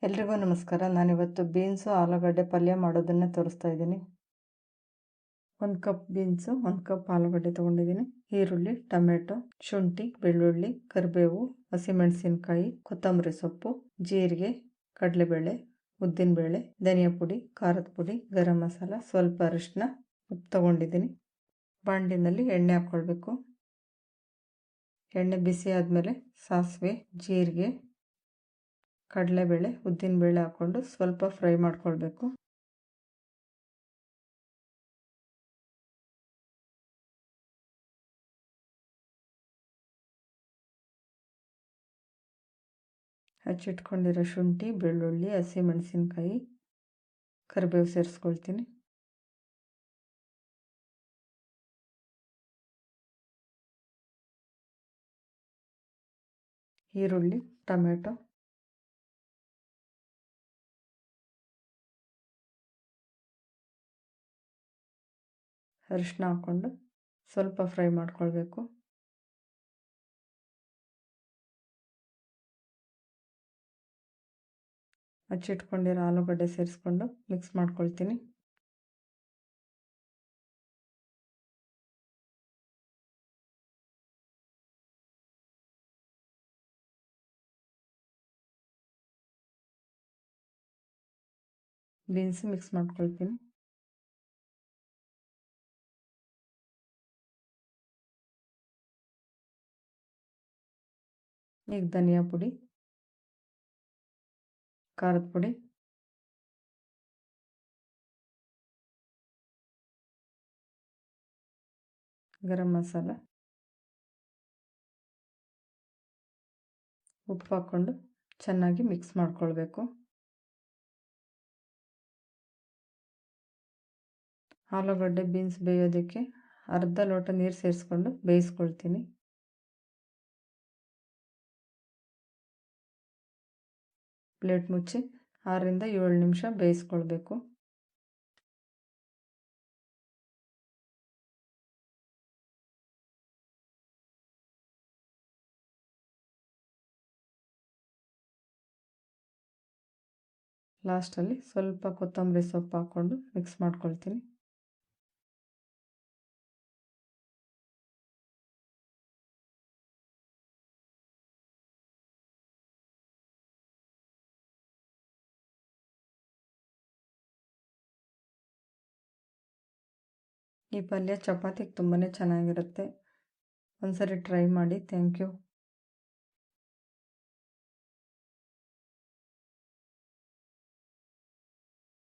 ಎಲ್ರಿಗೂ ನಮಸ್ಕಾರ. ನಾನಿವತ್ತು ಬೀನ್ಸು ಆಲೂಗಡ್ಡೆ ಪಲ್ಯ ಮಾಡೋದನ್ನು ತೋರಿಸ್ತಾ ಇದ್ದೀನಿ. 1 ಕಪ್ ಬೀನ್ಸು, 1 ಕಪ್ ಆಲೂಗಡ್ಡೆ ತೊಗೊಂಡಿದ್ದೀನಿ. ಈರುಳ್ಳಿ, ಟೊಮೆಟೊ, ಶುಂಠಿ, ಬೆಳ್ಳುಳ್ಳಿ, ಕರಿಬೇವು, ಹಸಿಮೆಣಸಿನಕಾಯಿ, ಕೊತ್ತಂಬರಿ ಸೊಪ್ಪು, ಜೀರಿಗೆ, ಕಡಲೆಬೇಳೆ, ಉದ್ದಿನಬೇಳೆ, ಧನಿಯಾ ಪುಡಿ, ಖಾರದ ಪುಡಿ, ಗರಂ ಮಸಾಲ, ಸ್ವಲ್ಪ ಅರಿಶಿನ, ಉಪ್ಪು ತೊಗೊಂಡಿದ್ದೀನಿ. ಬಾಣಲಿನಲ್ಲಿ ಎಣ್ಣೆ ಹಾಕ್ಕೊಳ್ಬೇಕು. ಎಣ್ಣೆ ಬಿಸಿ ಆದಮೇಲೆ ಸಾಸಿವೆ, ಜೀರಿಗೆ, ಕಡಲೆಬೇಳೆ, ಉದ್ದಿನಬೇಳೆ ಹಾಕ್ಕೊಂಡು ಸ್ವಲ್ಪ ಫ್ರೈ ಮಾಡ್ಕೊಳ್ಬೇಕು. ಹಚ್ಚಿಟ್ಕೊಂಡಿರೋ ಶುಂಠಿ, ಬೆಳ್ಳುಳ್ಳಿ, ಹಸಿಮೆಣಸಿನಕಾಯಿ, ಕರಿಬೇವು ಸೇರಿಸ್ಕೊಳ್ತೀನಿ. ಈರುಳ್ಳಿ, ಟೊಮೆಟೊ, ಅರಿಶಿನ ಹಾಕ್ಕೊಂಡು ಸ್ವಲ್ಪ ಫ್ರೈ ಮಾಡ್ಕೊಳ್ಬೇಕು. ಹಚ್ಚಿಟ್ಕೊಂಡಿರೋ ಆಲೂಗಡ್ಡೆ ಸೇರಿಸ್ಕೊಂಡು ಮಿಕ್ಸ್ ಮಾಡ್ಕೊಳ್ತೀನಿ. ಬೀನ್ಸ್ ಮಿಕ್ಸ್ ಮಾಡ್ಕೊಳ್ತೀನಿ. ಈಗ ಧನಿಯಾ ಪುಡಿ, ಖಾರದ ಪುಡಿ, ಗರಂ ಮಸಾಲ, ಉಪ್ಪು ಹಾಕ್ಕೊಂಡು ಚೆನ್ನಾಗಿ ಮಿಕ್ಸ್ ಮಾಡ್ಕೊಳ್ಬೇಕು. ಆಲೂಗಡ್ಡೆ ಬೀನ್ಸ್ ಬೇಯೋದಕ್ಕೆ ಅರ್ಧ ಲೋಟ ನೀರು ಸೇರಿಸ್ಕೊಂಡು ಬೇಯಿಸ್ಕೊಳ್ತೀನಿ. ಪ್ಲೇಟ್ ಮುಚ್ಚಿ 6 ರಿಂದ 7 ನಿಮಿಷ ಬೇಯಿಸ್ಕೊಳ್ಬೇಕು. ಲಾಸ್ಟಲ್ಲಿ ಸ್ವಲ್ಪ ಕೊತ್ತಂಬರಿ ಸೊಪ್ಪು ಹಾಕ್ಕೊಂಡು ಮಿಕ್ಸ್ ಮಾಡ್ಕೊಳ್ತೀನಿ. ಈ ಪಲ್ಯ ಚಪಾತಿಗೆ ತುಂಬಾ ಚೆನ್ನಾಗಿರುತ್ತೆ. ಒಂದ್ಸರಿ ಟ್ರೈ ಮಾಡಿ. Thank you.